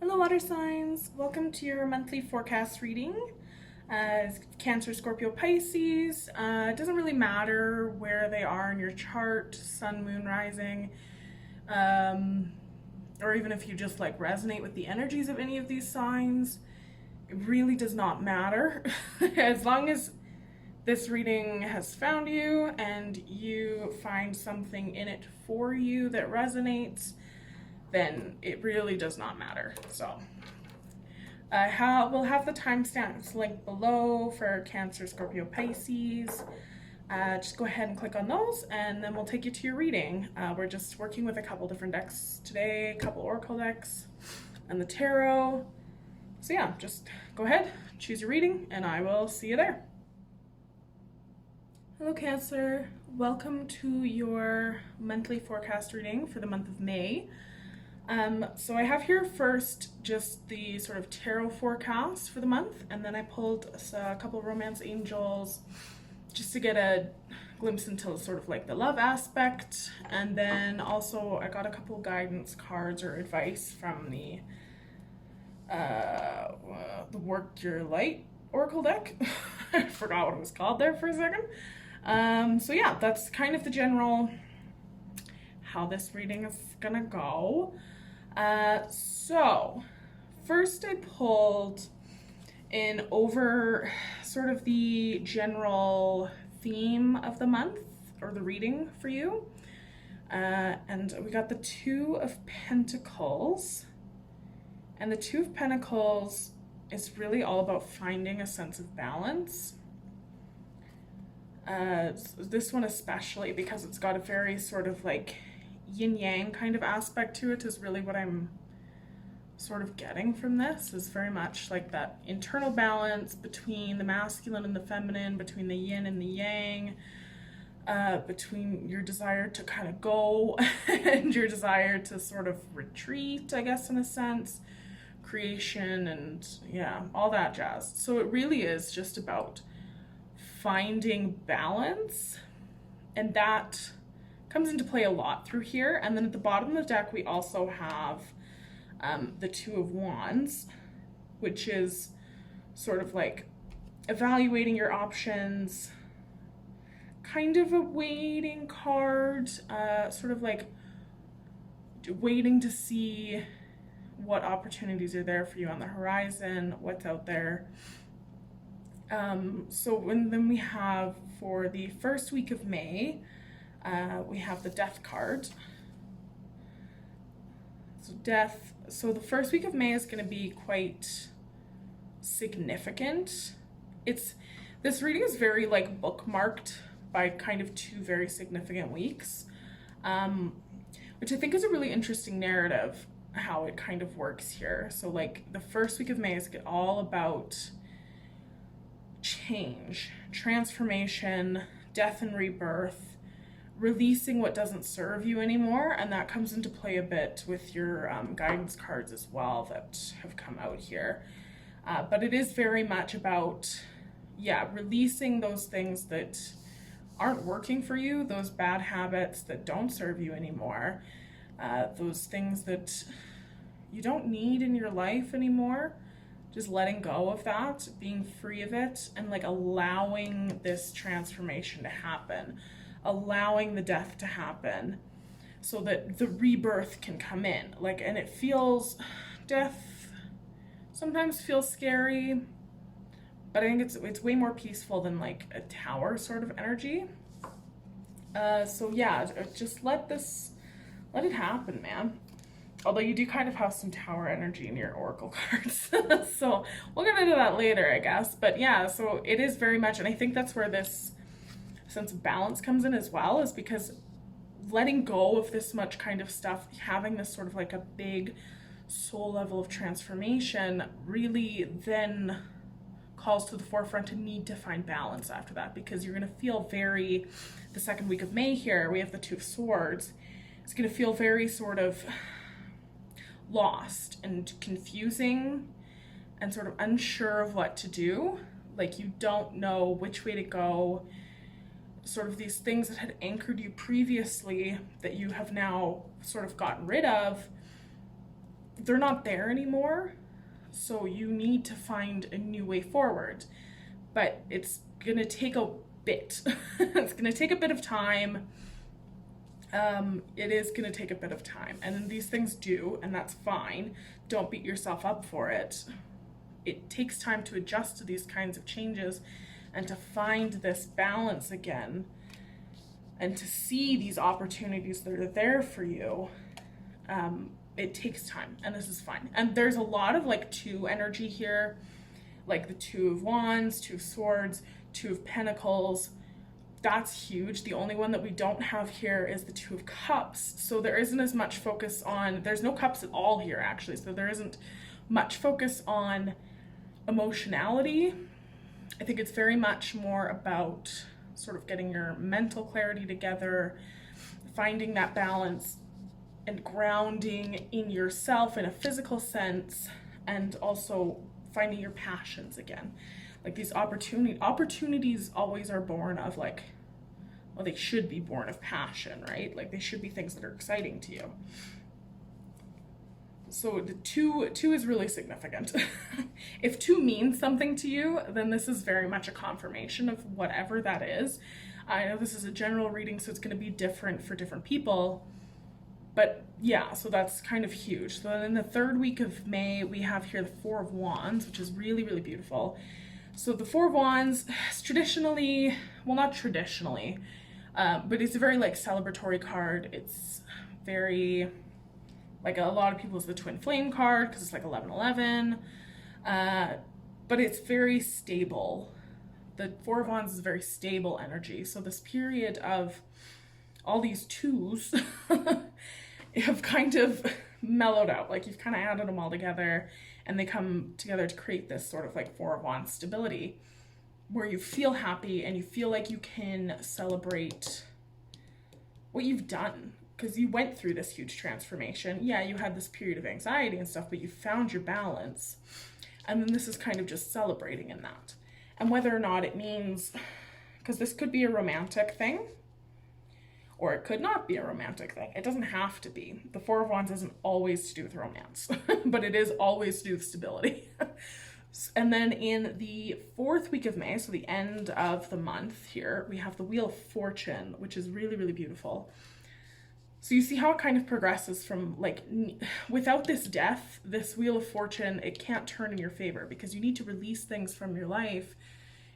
Hello, water signs. Welcome to your monthly forecast reading. Cancer, Scorpio, Pisces. It doesn't really matter where they are in your chart, sun, moon, rising, or even if you just like resonate with the energies of any of these signs. It really does not matter. As long as this reading has found you and you find something in it for you that resonates, then it really does not matter. So we'll have the timestamps linked below for Cancer, Scorpio, Pisces. Just go ahead and click on those and then we'll take you to your reading. We're just working with a couple different decks today, a couple oracle decks and the tarot. So yeah, just go ahead, choose your reading, and I will see you there. Hello Cancer, welcome to your monthly forecast reading for the month of May. So I have here first just the sort of tarot forecast for the month, and then I pulled a couple romance angels just to get a glimpse into sort of like the love aspect, and then also I got a couple guidance cards or advice from the Work Your Light Oracle deck. I forgot what it was called there for a second. So yeah, that's kind of the general how this reading is gonna go. So first I pulled in over sort of the general theme of the month or the reading for you. And we got the Two of Pentacles. And the Two of Pentacles is really all about finding a sense of balance. This one especially, because it's got a very sort of like yin-yang kind of aspect to it, is really what I'm sort of getting from this, is very much like that internal balance between the masculine and the feminine, between the yin and the yang, between your desire to kind of go and your desire to sort of retreat, I guess, in a sense, creation, and yeah, all that jazz. So it really is just about finding balance, and that comes into play a lot through here. And then at the bottom of the deck we also have the Two of Wands, which is sort of like evaluating your options, kind of a waiting card, sort of like waiting to see what opportunities are there for you on the horizon, what's out there. Then we have for the first week of May, we have the Death card. So death. So the first week of May is going to be quite significant. This reading is very like bookmarked by kind of two very significant weeks, which I think is a really interesting narrative, how it kind of works here. So like the first week of May is all about change, transformation, death and rebirth, releasing what doesn't serve you anymore, and that comes into play a bit with your guidance cards as well that have come out here. But it is very much about, yeah, releasing those things that aren't working for you, those bad habits that don't serve you anymore, those things that you don't need in your life anymore. Just letting go of that, being free of it, and like allowing this transformation to happen, allowing the death to happen so that the rebirth can come in. Like, and it feels, death sometimes feels scary, but I think it's way more peaceful than like a tower sort of energy. So yeah, just let it happen, man. Although you do kind of have some tower energy in your oracle cards. So we'll get into that later, I guess. But yeah, so it is very much, and I think that's where this sense of balance comes in as well, is because letting go of this much kind of stuff, having this sort of like a big soul level of transformation, really then calls to the forefront to need to find balance after that, because you're going to feel very, the second week of May here, we have the Two of Swords. It's going to feel very sort of lost and confusing and sort of unsure of what to do. Like you don't know which way to go. Sort of these things that had anchored you previously that you have now sort of gotten rid of, they're not there anymore. So you need to find a new way forward. But it's going to take a bit. It's going to take a bit of time. It is going to take a bit of time. And these things do, and that's fine. Don't beat yourself up for it. It takes time to adjust to these kinds of changes and to find this balance again and to see these opportunities that are there for you. It takes time, and this is fine. And there's a lot of like 2 energy here, like the 2 of Wands, 2 of Swords, 2 of Pentacles. That's huge. The only one that we don't have here is the 2 of Cups. So there isn't as much focus on, there's no cups at all here actually. So there isn't much focus on emotionality. I think it's very much more about sort of getting your mental clarity together, finding that balance and grounding in yourself in a physical sense, and also finding your passions again. Like these opportunities always are born of like, well, they should be born of passion, right? Like they should be things that are exciting to you. So the two is really significant. If 2 means something to you, then this is very much a confirmation of whatever that is. I know this is a general reading, so it's going to be different for different people. But yeah, so that's kind of huge. So then in the 3rd week of May, we have here the 4 of Wands, which is really, really beautiful. So the 4 of Wands is traditionally, well, not traditionally, but it's a very like celebratory card. It's very, like a lot of people, it's the twin flame card because it's like 1111, but it's very stable. The 4 of Wands is very stable energy. So this period of all these 2s have kind of mellowed out. Like you've kind of added them all together and they come together to create this sort of like 4 of Wands stability where you feel happy and you feel like you can celebrate what you've done because you went through this huge transformation. Yeah, you had this period of anxiety and stuff, but you found your balance. And then this is kind of just celebrating in that. And whether or not it means, because this could be a romantic thing, or it could not be a romantic thing. It doesn't have to be. The 4 of Wands isn't always to do with romance, but it is always to do with stability. And then in the 4th week of May, so the end of the month here, we have the Wheel of Fortune, which is really, really beautiful. So you see how it kind of progresses from like, without this death, this Wheel of Fortune, it can't turn in your favor because you need to release things from your life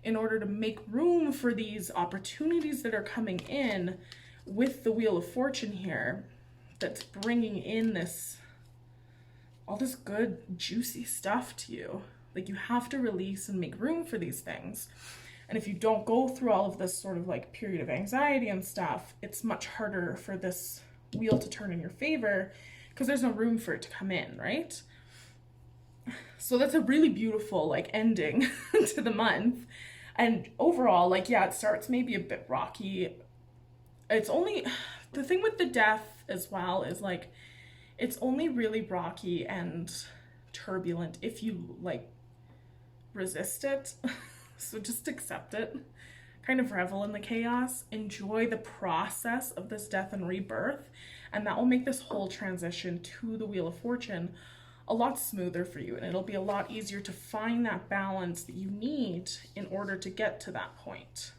in order to make room for these opportunities that are coming in with the Wheel of Fortune here that's bringing in this, all this good, juicy stuff to you. Like you have to release and make room for these things. And if you don't go through all of this sort of like period of anxiety and stuff, it's much harder for this wheel to turn in your favor because there's no room for it to come in, right? So that's a really beautiful like ending to the month. And overall, like, yeah, it starts maybe a bit rocky. It's only, the thing with the death as well is like, it's only really rocky and turbulent if you like resist it. So just accept it, kind of revel in the chaos, enjoy the process of this death and rebirth, and that will make this whole transition to the Wheel of Fortune a lot smoother for you, and it'll be a lot easier to find that balance that you need in order to get to that point.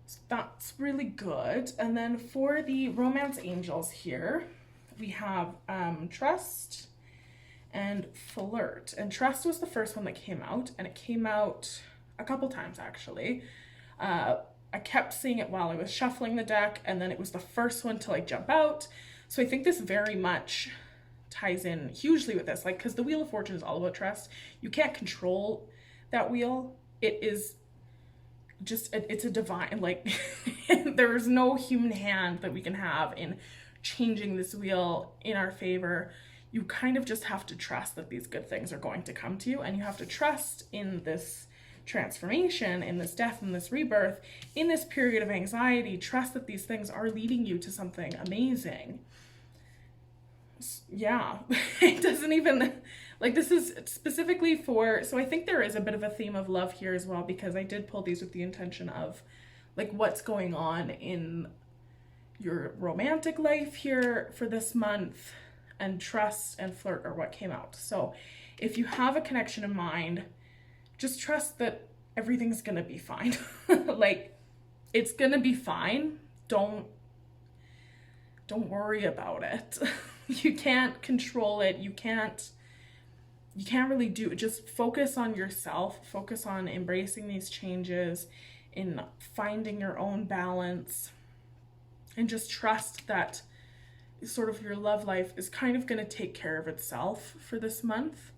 So that's really good. And then for the romance angels here, we have Trust and Flirt. And Trust was the first one that came out, and it came out a couple times actually. I kept seeing it while I was shuffling the deck, and then it was the first one to like jump out. So I think this very much ties in hugely with this, like, because the Wheel of Fortune is all about trust. You can't control that wheel. It is just, it's a divine, like, there's no human hand that we can have in changing this wheel in our favor. You kind of just have to trust that these good things are going to come to you, and you have to trust in this transformation, in this death, in this rebirth, in this period of anxiety. Trust that these things are leading you to something amazing. Yeah, it doesn't even, like, this is specifically for, so I think there is a bit of a theme of love here as well, because I did pull these with the intention of like what's going on in your romantic life here for this month. and trust and flirt are what came out. So if you have a connection in mind, just trust that everything's gonna be fine. Like, it's gonna be fine. Don't worry about it. You can't control it. You can't really do it. Just focus on yourself. Focus on embracing these changes, in finding your own balance, and just trust that sort of your love life is kind of going to take care of itself for this month.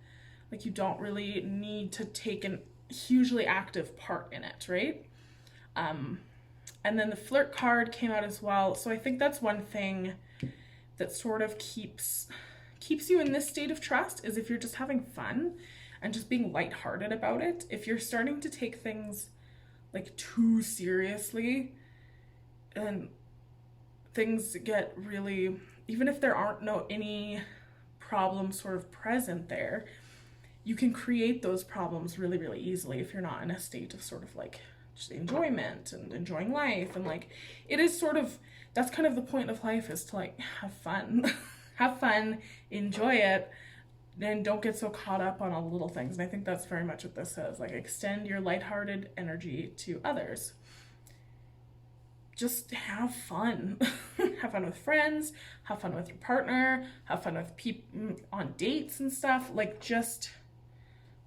Like, you don't really need to take a hugely active part in it, right? And then the flirt card came out as well. So I think that's one thing that sort of keeps you in this state of trust, is if you're just having fun and just being lighthearted about it. If you're starting to take things like too seriously, and things get really, even if there aren't any problems sort of present there, you can create those problems really, really easily if you're not in a state of sort of like just enjoyment and enjoying life. And like, it is sort of, that's kind of the point of life, is to like have fun. Have fun, enjoy it, and don't get so caught up on all the little things. And I think that's very much what this says, like, extend your lighthearted energy to others. Just have fun. Have fun with friends, have fun with your partner, have fun with people on dates and stuff. Like, just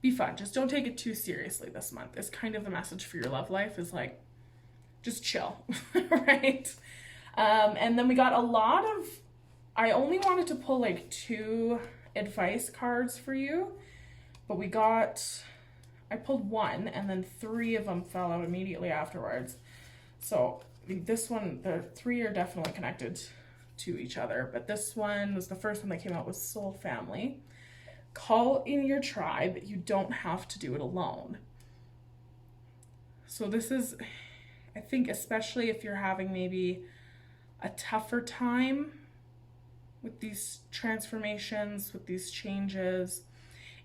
be fun. Just don't take it too seriously this month. Is kind of the message for your love life, is like, just chill, right? And then we got a lot of, I only wanted to pull like 2 advice cards for you, but I pulled 1, and then 3 of them fell out immediately afterwards. So this one, the 3 are definitely connected to each other, but this one was the first one that came out, was soul family. Call in your tribe. You don't have to do it alone. So this is, I think, especially if you're having maybe a tougher time with these transformations, with these changes,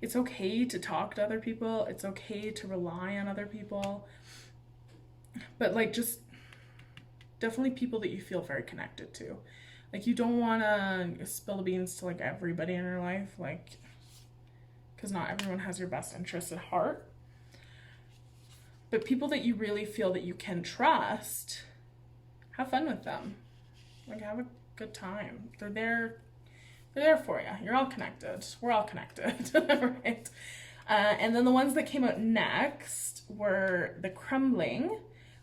it's okay to talk to other people. It's okay to rely on other people. But like, just definitely people that you feel very connected to. Like, you don't want to spill the beans to like everybody in your life, like, because not everyone has your best interests at heart. But people that you really feel that you can trust, have fun with them. Like, have a good time. They're there for you. You're all connected. We're all connected. Right? And then the ones that came out next were the crumbling.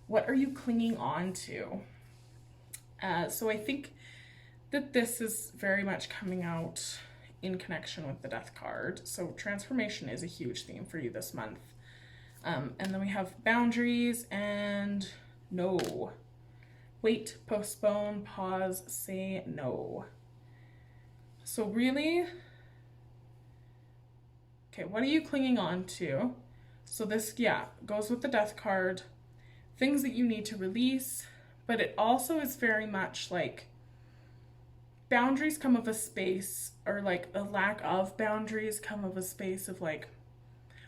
What are you clinging on to? So I think that this is very much coming out in connection with the death card. So transformation is a huge theme for you this month. And then we have boundaries and no. Wait, postpone, pause, say no. So really, okay, what are you clinging on to? So this, yeah, goes with the death card. Things that you need to release, but it also is very much like, boundaries come of a space, or like a lack of boundaries come of a space of like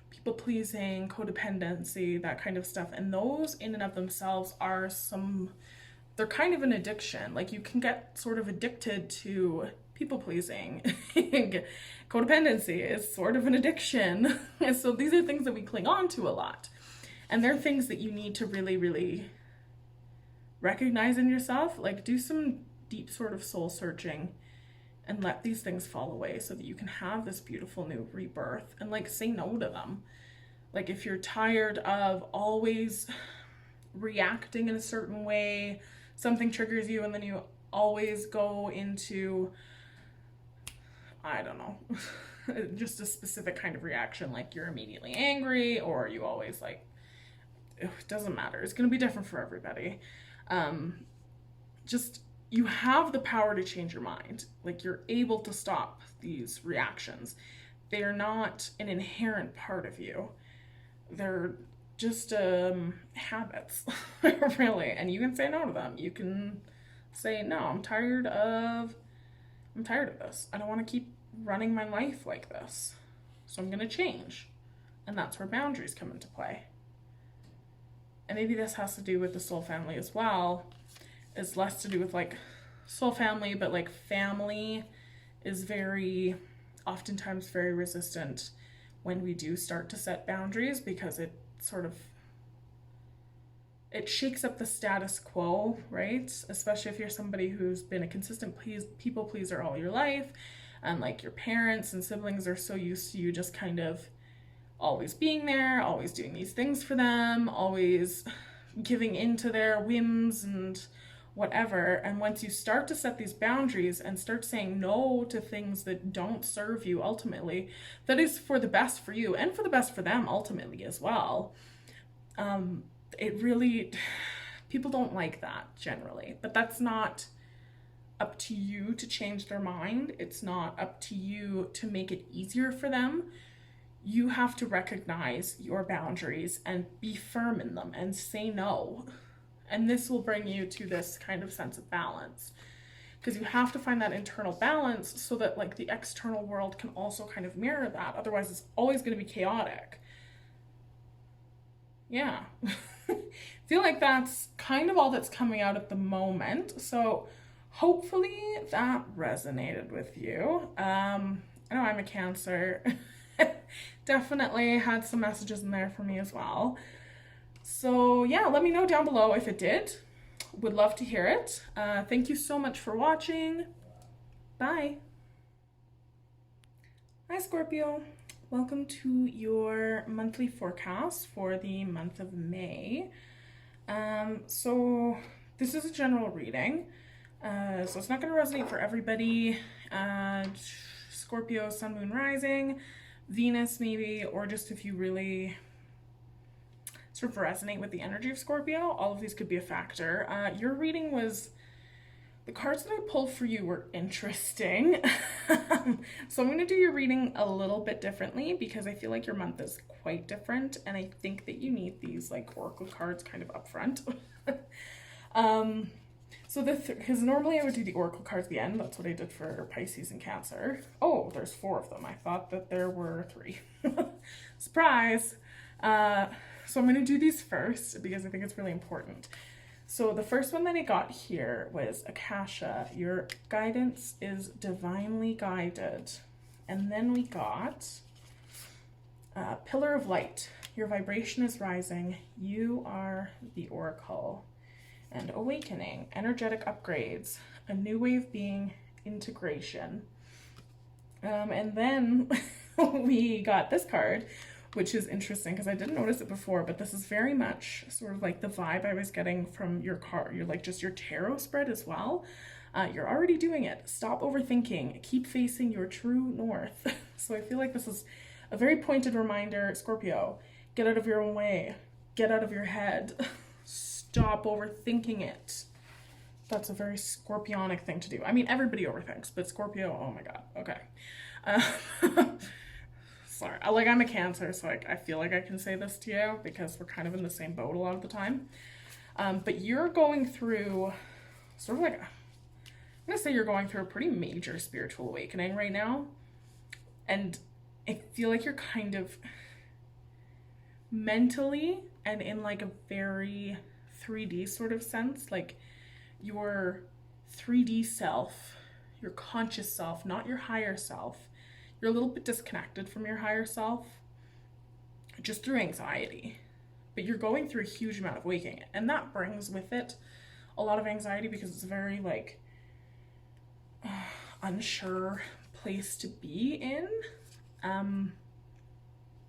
people pleasing, codependency, that kind of stuff. And those in and of themselves are they're kind of an addiction. Like, you can get sort of addicted to people pleasing. Codependency is sort of an addiction. And so these are things that we cling on to a lot. And they're things that you need to really, really recognize in yourself. Like, do some deep sort of soul searching and let these things fall away so that you can have this beautiful new rebirth, and like, say no to them. Like, if you're tired of always reacting in a certain way, something triggers you and then you always go into, I don't know, just a specific kind of reaction, like you're immediately angry, or you always like, it doesn't matter. It's going to be different for everybody. Just, you have the power to change your mind. Like, you're able to stop these reactions. They are not an inherent part of you. They're just habits, really. And you can say no to them. You can say, no, I'm tired of this. I don't want to keep running my life like this. So I'm going to change. And that's where boundaries come into play. And maybe this has to do with the soul family as well. It's less to do with like soul family, but like family is oftentimes very resistant when we do start to set boundaries, because it shakes up the status quo, right? Especially if you're somebody who's been a consistent people pleaser all your life, and like your parents and siblings are so used to you just kind of always being there, always doing these things for them, always giving in to their whims and whatever. And once you start to set these boundaries and start saying no to things that don't serve you ultimately, that is for the best for you and for the best for them ultimately as well. It really, people don't like that generally, but that's not up to you to change their mind. It's not up to you to make it easier for them. You have to recognize your boundaries and be firm in them and say no. And this will bring you to this kind of sense of balance, because you have to find that internal balance so that like the external world can also kind of mirror that. Otherwise, it's always going to be chaotic. Yeah. I feel like that's kind of all that's coming out at the moment. So hopefully that resonated with you. I know I'm a Cancer. Definitely had some messages in there for me as well. So yeah, let me know down below if it did. Would love to hear it. Thank you so much for watching. Bye. Hi Scorpio. Welcome to your monthly forecast for the month of May. So this is a general reading. So it's not going to resonate for everybody. Scorpio, Sun, Moon, Rising, Venus maybe, or just if you really sort of resonate with the energy of Scorpio, all of these could be a factor. Your reading was, the cards that I pulled for you were interesting. So I'm going to do your reading a little bit differently because I feel like your month is quite different, and I think that you need these like oracle cards kind of up front. So because normally I would do the oracle cards at the end. That's what I did for Pisces and Cancer. Oh, there's 4 of them. I thought that there were 3. Surprise! So I'm going to do these first because I think it's really important. So the first one that I got here was Akasha. Your guidance is divinely guided. And then we got Pillar of Light. Your vibration is rising. You are the oracle. And Awakening. Energetic upgrades. A new way of being. Integration. And then we got this card, which is interesting because I didn't notice it before, but this is very much sort of like the vibe I was getting from your card. You're like just your tarot spread as well. You're already doing it. Stop overthinking. Keep facing your true north. So I feel like this is a very pointed reminder. Scorpio, get out of your own way. Get out of your head. Stop overthinking it. That's a very Scorpionic thing to do. I mean, everybody overthinks, but Scorpio, oh my God. Okay. Sorry, I'm a Cancer, so I feel like I can say this to you because we're kind of in the same boat a lot of the time. But you're going through sort of like, I'm gonna say you're going through a pretty major spiritual awakening right now. And I feel like you're kind of mentally and in like a very 3D sort of sense, like your 3D self, your conscious self, not your higher self. You're a little bit disconnected from your higher self just through anxiety, but you're going through a huge amount of waking, and that brings with it a lot of anxiety because it's a very like unsure place to be in.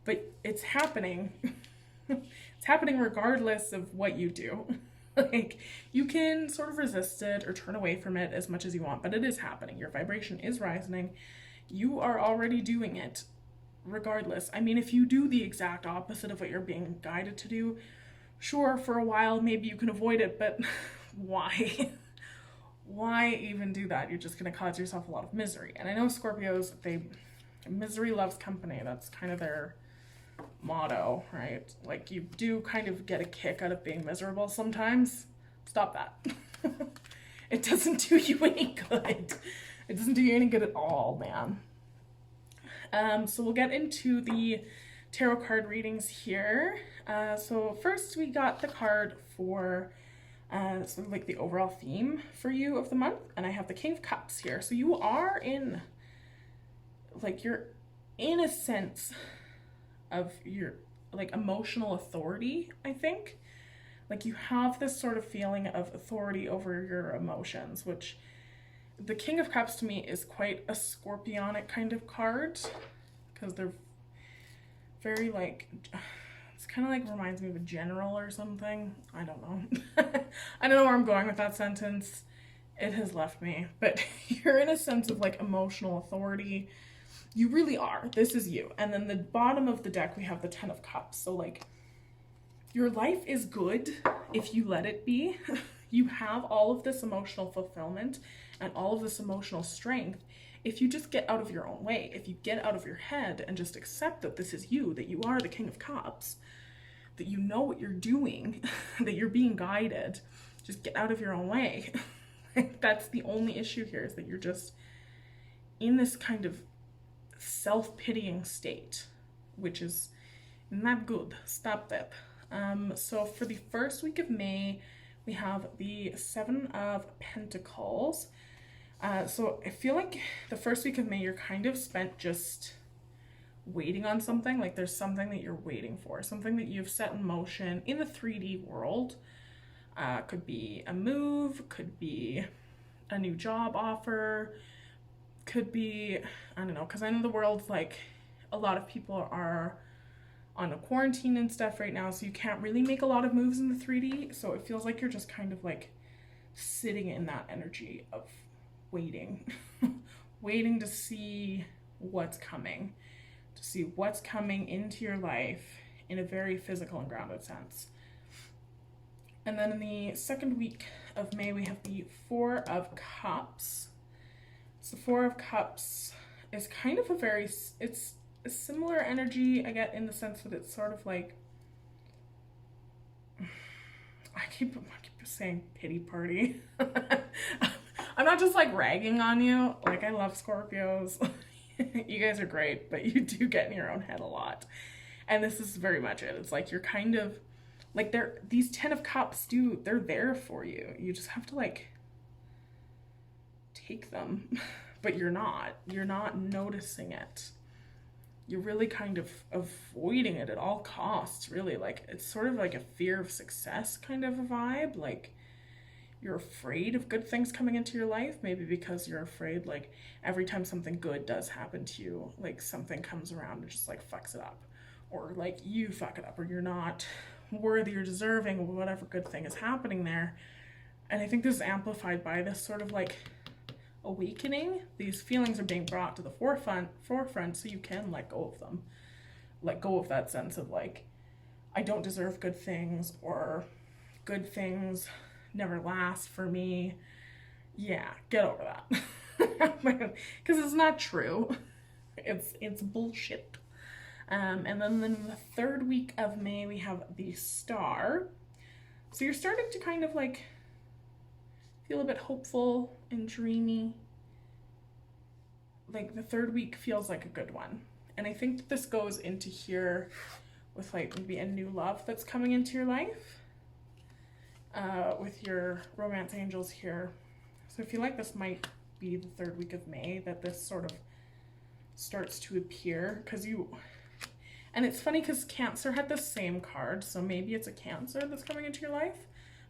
But it's happening. It's happening regardless of what you do. Like, you can sort of resist it or turn away from it as much as you want, but it is happening. Your vibration is rising. You are already doing it regardless. I mean, if you do the exact opposite of what you're being guided to do, sure, for a while, maybe you can avoid it, but why? Why even do that? You're just going to cause yourself a lot of misery. And I know Scorpios, misery loves company. That's kind of their motto, right? Like, you do kind of get a kick out of being miserable sometimes. Stop that. It doesn't do you any good. It doesn't do you any good at all, man. So we'll get into the tarot card readings here. So first we got the card for sort of like the overall theme for you of the month, and I have the King of Cups here. So you are in like you're in a sense of your like emotional authority, I think. Like you have this sort of feeling of authority over your emotions, which the King of Cups to me is quite a scorpionic kind of card, because they're very like, it's kind of like reminds me of a general or something. I don't know. I don't know where I'm going with that sentence. It has left me. But you're in a sense of like emotional authority. You really are. This is you. And then the bottom of the deck, we have the 10 of Cups. So like your life is good if you let it be. You have all of this emotional fulfillment and all of this emotional strength if you just get out of your own way. If you get out of your head and just accept that this is you, that you are the King of Cups, that you know what you're doing, that you're being guided, just get out of your own way. That's the only issue here, is that you're just in this kind of self-pitying state, which is not good. Stop that. So for the first week of May, we have the 7 of Pentacles. So I feel like the first week of May, you're kind of spent just waiting on something. Like there's something that you're waiting for, something that you've set in motion in the 3D world. Could be a move, could be a new job offer, could be, I don't know, because I know the world's like, a lot of people are on a quarantine and stuff right now, so you can't really make a lot of moves in the 3D. So it feels like you're just kind of like sitting in that energy of waiting, waiting to see what's coming, into your life in a very physical and grounded sense. And then in the second week of May, we have the 4 of Cups. So 4 of Cups is kind of it's a similar energy I get, in the sense that it's sort of like, I keep saying pity party. I'm not just like ragging on you. Like, I love Scorpios. You guys are great, but you do get in your own head a lot. And this is very much it. It's like you're kind of like, these 10 of Cups they're there for you. You just have to like take them, but you're not noticing it. You're really kind of avoiding it at all costs, really. Like, it's sort of like a fear of success kind of a vibe. Like, you're afraid of good things coming into your life, maybe because you're afraid, like, every time something good does happen to you, like, something comes around and just, like, fucks it up. Or, like, you fuck it up, or you're not worthy or deserving of whatever good thing is happening there. And I think this is amplified by this sort of, like, awakening. These feelings are being brought to the forefront so you can let go of them. Let go of that sense of, like, I don't deserve good things, or good things never last for me. Yeah, get over that. Because it's not true. It's bullshit. And then in the third week of May, we have the Star. So you're starting to kind of like feel a bit hopeful and dreamy. Like, the third week feels like a good one. And I think that this goes into here with like maybe a new love that's coming into your life. With your romance angels here. So I feel like this might be the third week of May that this sort of starts to appear, and it's funny because Cancer had the same card, so maybe it's a Cancer that's coming into your life.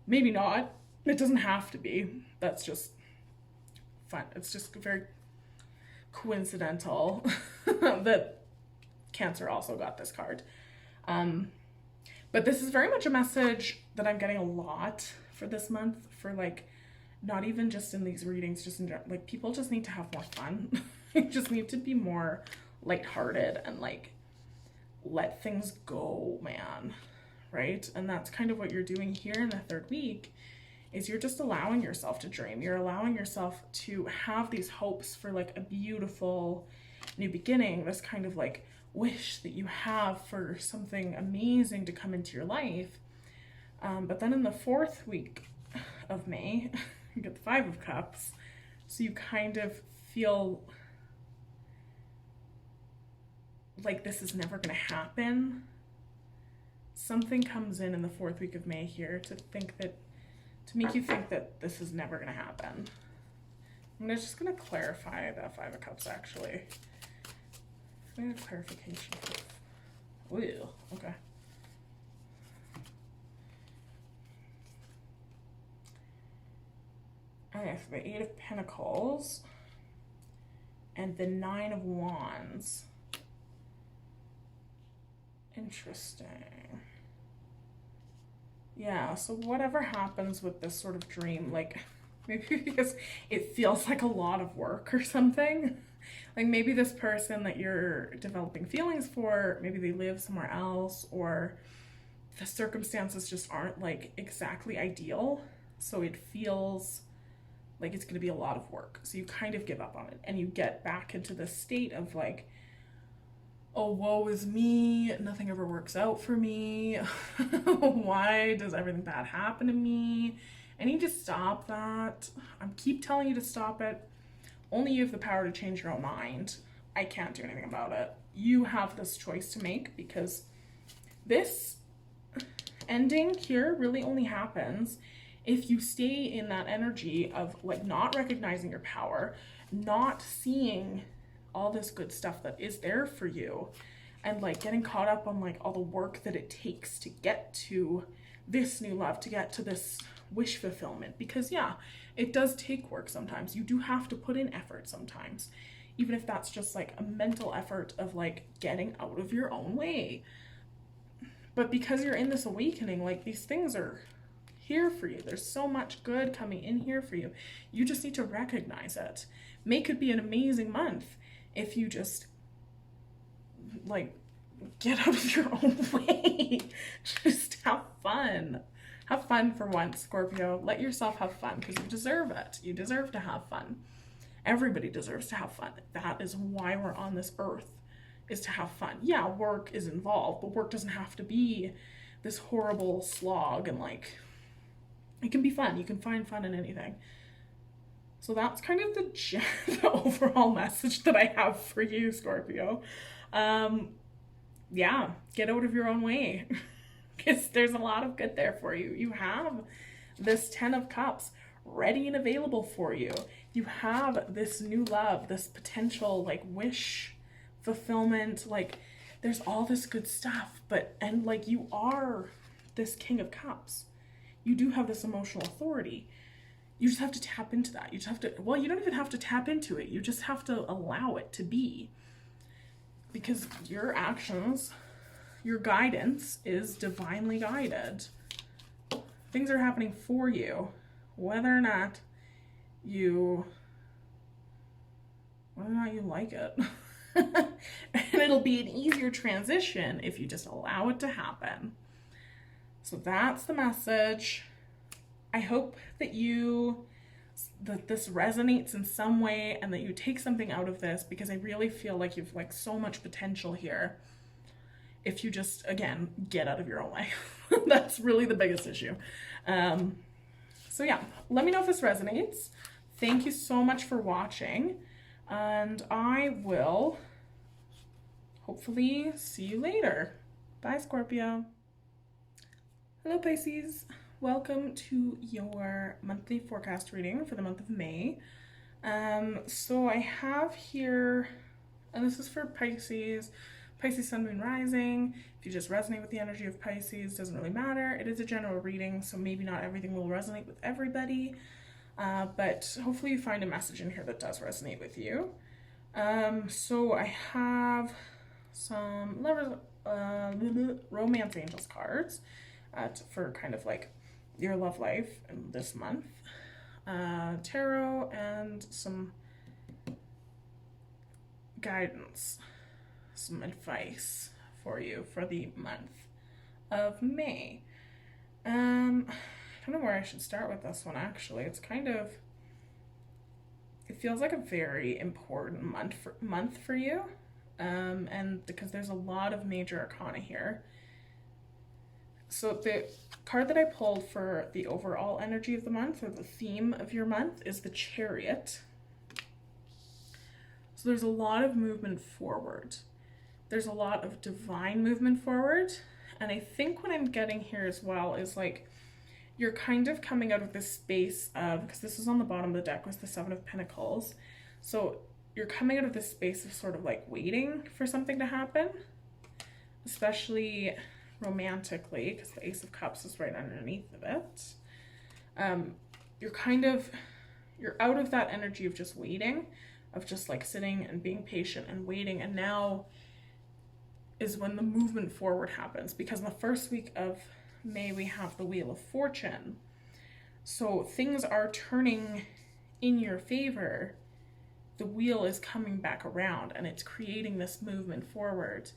Maybe not. It doesn't have to be. That's just fun. It's just very coincidental that Cancer also got this card. But this is very much a message that I'm getting a lot for this month, for like, not even just in these readings, just in like, people just need to have more fun. You just need to be more lighthearted and like let things go, man. Right? And that's kind of what you're doing here in the third week, is you're just allowing yourself to dream. You're allowing yourself to have these hopes for like a beautiful new beginning, this kind of like wish that you have for something amazing to come into your life. But then in the fourth week of May, you get the 5 of Cups. So you kind of feel like this is never going to happen. Something comes in the fourth week of May here to make you think that this is never going to happen. I'm just going to clarify that 5 of Cups, actually. We have clarification. Ooh, okay. Okay, so the 8 of Pentacles and the 9 of Wands. Interesting. Yeah, so whatever happens with this sort of dream, like maybe because it feels like a lot of work or something. Like maybe this person that you're developing feelings for, maybe they live somewhere else, or the circumstances just aren't like exactly ideal. So it feels like it's going to be a lot of work. So you kind of give up on it and you get back into this state of like, oh, woe is me, nothing ever works out for me. Why does everything bad happen to me? I need to stop that. I keep telling you to stop it. Only you have the power to change your own mind. I can't do anything about it. You have this choice to make, because this ending here really only happens if you stay in that energy of like not recognizing your power, not seeing all this good stuff that is there for you, and like getting caught up on like all the work that it takes to get to this new love, to get to this wish fulfillment. Because yeah, it does take work sometimes. You do have to put in effort sometimes, even if that's just like a mental effort of like getting out of your own way. But because you're in this awakening, like these things are here for you. There's so much good coming in here for you. You just need to recognize it. Make it be an amazing month if you just like get out of your own way. Just have fun. Have fun for once, Scorpio. Let yourself have fun, because you deserve it. You deserve to have fun. Everybody deserves to have fun. That is why we're on this earth, is to have fun. Yeah, work is involved, but work doesn't have to be this horrible slog, and like, it can be fun. You can find fun in anything. So that's kind of the overall message that I have for you, Scorpio. Yeah, get out of your own way, because there's a lot of good there for you. You have this 10 of Cups ready and available for you. You have this new love, this potential like wish fulfillment. Like there's all this good stuff, and like you are this King of Cups. You do have this emotional authority. You just have to tap into that. You just have to, well, you don't even have to tap into it. You just have to allow it to be. Because your actions, your guidance is divinely guided. Things are happening for you, whether or not you like it. And it'll be an easier transition if you just allow it to happen. So that's the message. I hope that this resonates in some way, and that you take something out of this, because I really feel like you've like so much potential here if you just, again, get out of your own way. That's really the biggest issue. So yeah, let me know if this resonates. Thank you so much for watching, and I will hopefully see you later. Bye, Scorpio. Hello, Pisces. Welcome to your monthly forecast reading for the month of May. So I have here, and this is for Pisces, Sun, Moon, Rising. If you just resonate with the energy of Pisces, doesn't really matter. It is a general reading, so maybe not everything will resonate with everybody, but hopefully you find a message in here that does resonate with you. So I have some romance angels cards for kind of like your love life in this month, tarot, and some guidance, some advice for you for the month of May. I don't know where I should start with this one, actually. It's kind of, it feels like a very important month for you, and because there's a lot of major arcana here. So the card that I pulled for the overall energy of the month, or the theme of your month, is the Chariot. So there's a lot of movement forward. There's a lot of divine movement forward. And I think what I'm getting here as well is like, you're kind of coming out of this space of, because this is on the bottom of the deck, was the 7 of Pentacles. So you're coming out of this space of sort of like waiting for something to happen, especially romantically, because the Ace of Cups is right underneath of it. You're out of that energy of just waiting, of just like sitting and being patient and waiting, and now is when the movement forward happens, because in the first week of May we have the Wheel of Fortune. So things are turning in your favor. The wheel is coming back around and it's creating this movement forward.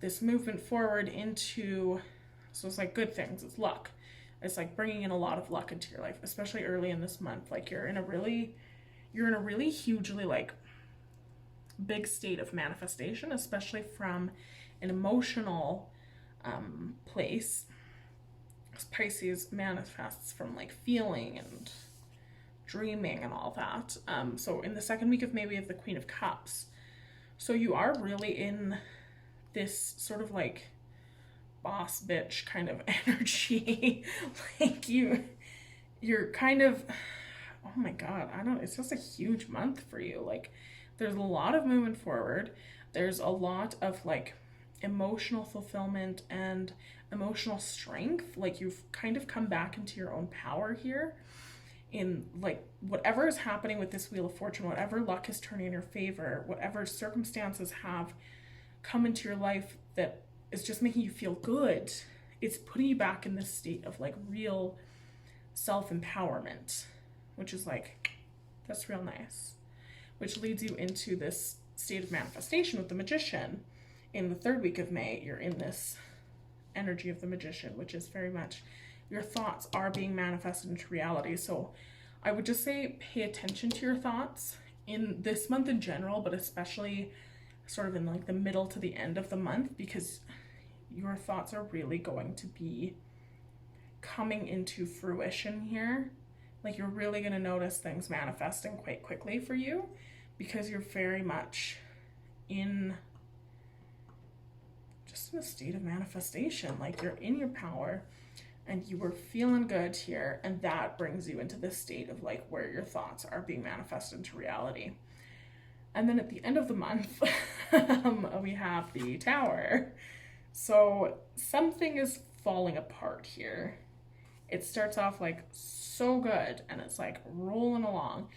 This movement forward into, so it's like good things, it's luck. It's like bringing in a lot of luck into your life, especially early in this month. Like you're in a really hugely like big state of manifestation, especially from an emotional place. Pisces manifests from like feeling and dreaming and all that. So in the second week of May, we have the Queen of Cups. So you are really in this sort of like boss bitch kind of energy. Like you're kind of, oh my God, it's just a huge month for you. Like there's a lot of movement forward. There's a lot of like emotional fulfillment and emotional strength. Like you've kind of come back into your own power here in like whatever is happening with this Wheel of Fortune, whatever luck is turning in your favor, whatever circumstances have come into your life that is just making you feel good, it's putting you back in this state of like real self-empowerment, which is like, that's real nice, which leads you into this state of manifestation with the Magician. In the third week of May, you're in this energy of the Magician, which is very much your thoughts are being manifested into reality. So I would just say pay attention to your thoughts in this month in general, but especially sort of in like the middle to the end of the month, because your thoughts are really going to be coming into fruition here. Like you're really going to notice things manifesting quite quickly for you, because you're very much in just in a state of manifestation. Like you're in your power and you were feeling good here, and that brings you into this state of like where your thoughts are being manifested into reality. And then at the end of the month, we have the Tower. So something is falling apart here. It starts off like so good and it's like rolling along,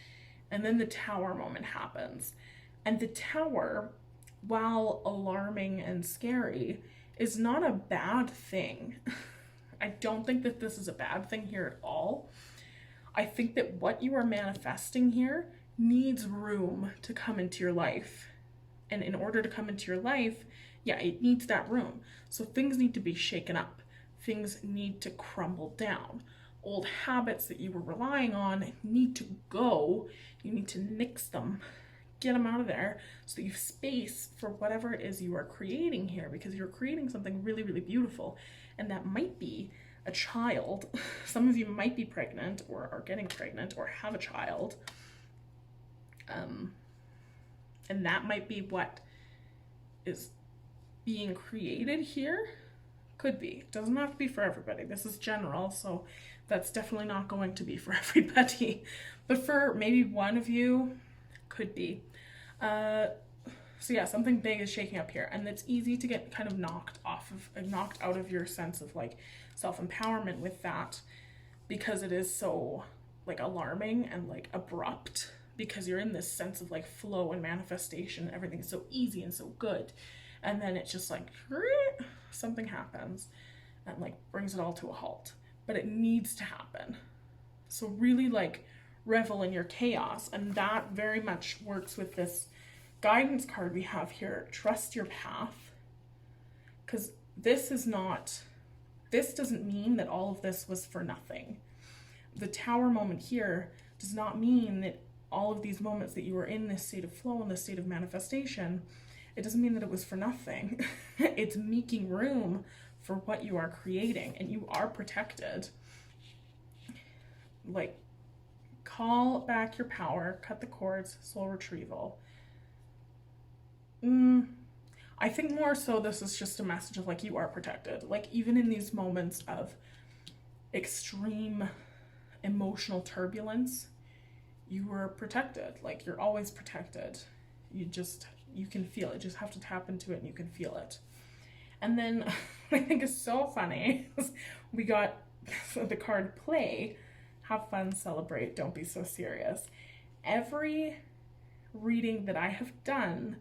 and then the Tower moment happens. And the Tower, while alarming and scary, is not a bad thing. I don't think that this is a bad thing here at all. I think that what you are manifesting here needs room to come into your life. And in order to come into your life, yeah, it needs that room. So things need to be shaken up. Things need to crumble down. Old habits that you were relying on need to go. You need to nix them. Get them out of there so that you have space for whatever it is you are creating here, because you're creating something really, really beautiful. And that might be a child. Some of you might be pregnant or are getting pregnant or have a child. And that might be what is being created here. Could be. It doesn't have to be for everybody. This is general, so that's definitely not going to be for everybody. But for maybe one of you, could be. So yeah, something big is shaking up here, and it's easy to get kind of knocked out of your sense of like self-empowerment with that, because it is so like alarming and like abrupt, because you're in this sense of like flow and manifestation. Everything's so easy and so good, and then it's just like something happens and like brings it all to a halt. But it needs to happen. So really like revel in your chaos, and that very much works with this guidance card we have here, trust your path. Because this doesn't mean that all of this was for nothing. The Tower moment here does not mean that all of these moments that you were in this state of flow and this state of manifestation, it doesn't mean that it was for nothing. It's making room for what you are creating, and you are protected. Like, call back your power, cut the cords, soul retrieval. I think more so this is just a message of like you are protected. Like even in these moments of extreme emotional turbulence, you were protected. Like you're always protected. You can feel it. Just have to tap into it and you can feel it. And then I think is so funny, we got the card play, have fun, celebrate, don't be so serious. Every reading that I have done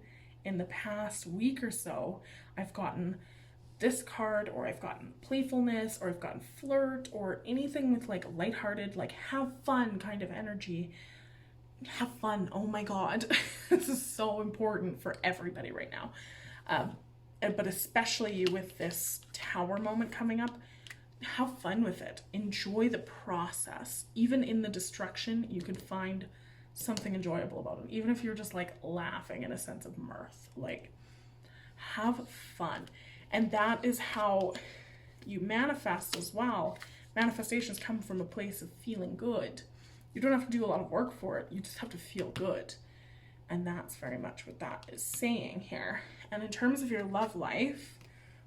in the past week or so, I've gotten this card, or I've gotten playfulness, or I've gotten flirt, or anything with like lighthearted, like have fun kind of energy. Have fun. Oh my God. This is so important for everybody right now. But especially with this tower moment coming up, have fun with it. Enjoy the process. Even in the destruction, you can find something enjoyable about it. Even if you're just like laughing in a sense of mirth, like have fun. And that is how you manifest as well. Manifestations come from a place of feeling good. You don't have to do a lot of work for it. You just have to feel good. And that's very much what that is saying here. And in terms of your love life,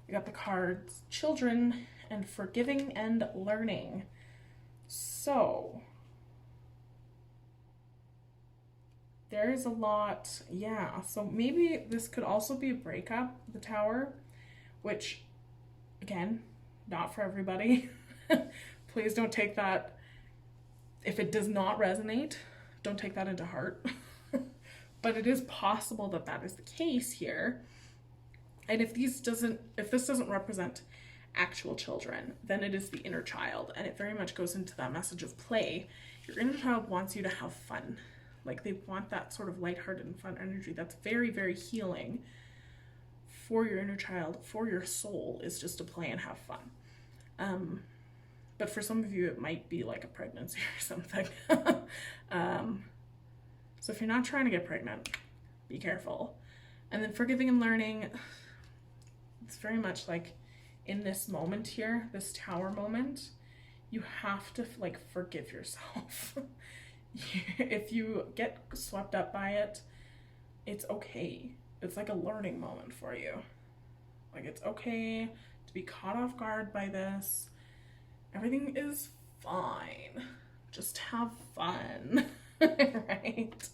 we got the cards children and forgiving and learning. So there's a lot, yeah. So maybe this could also be a breakup, the tower, which again, not for everybody. Please don't take that. If it does not resonate, don't take that into heart. But it is possible that that is the case here. And if this doesn't represent actual children, then it is the inner child. And it very much goes into that message of play. Your inner child wants you to have fun. Like they want that sort of lighthearted and fun energy. That's very, very healing for your inner child, for your soul, is just to play and have fun. But for some of you, it might be like a pregnancy or something. So if you're not trying to get pregnant, be careful. And then forgiving and learning, it's very much like in this moment here, this tower moment, you have to like forgive yourself. If you get swept up by it, it's okay. It's like a learning moment for you. Like it's okay to be caught off guard by this. Everything is fine. Just have fun, right?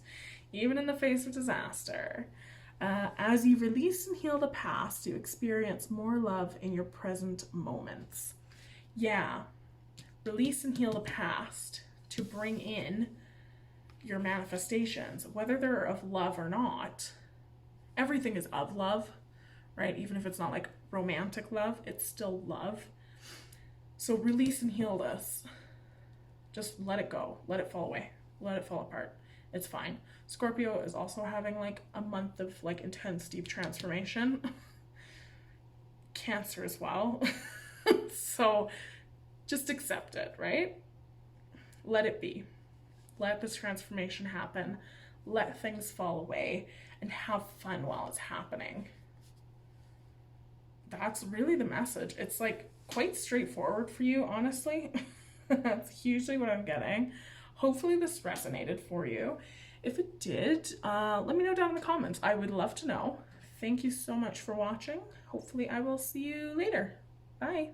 Even in the face of disaster. As you release and heal the past, you experience more love in your present moments. Yeah, release and heal the past to bring in your manifestations, whether they're of love or not. Everything is of love, right? Even if it's not like romantic love, it's still love. So release and heal this. Just let it go. Let it fall away. Let it fall apart. It's fine. Scorpio is also having like a month of like intense deep transformation. Cancer as well. So just accept it, right? Let it be. Let this transformation happen. Let things fall away and have fun while it's happening. That's really the message. It's like quite straightforward for you, honestly. That's usually what I'm getting. Hopefully this resonated for you. If it did, let me know down in the comments. I would love to know. Thank you so much for watching. Hopefully I will see you later. Bye.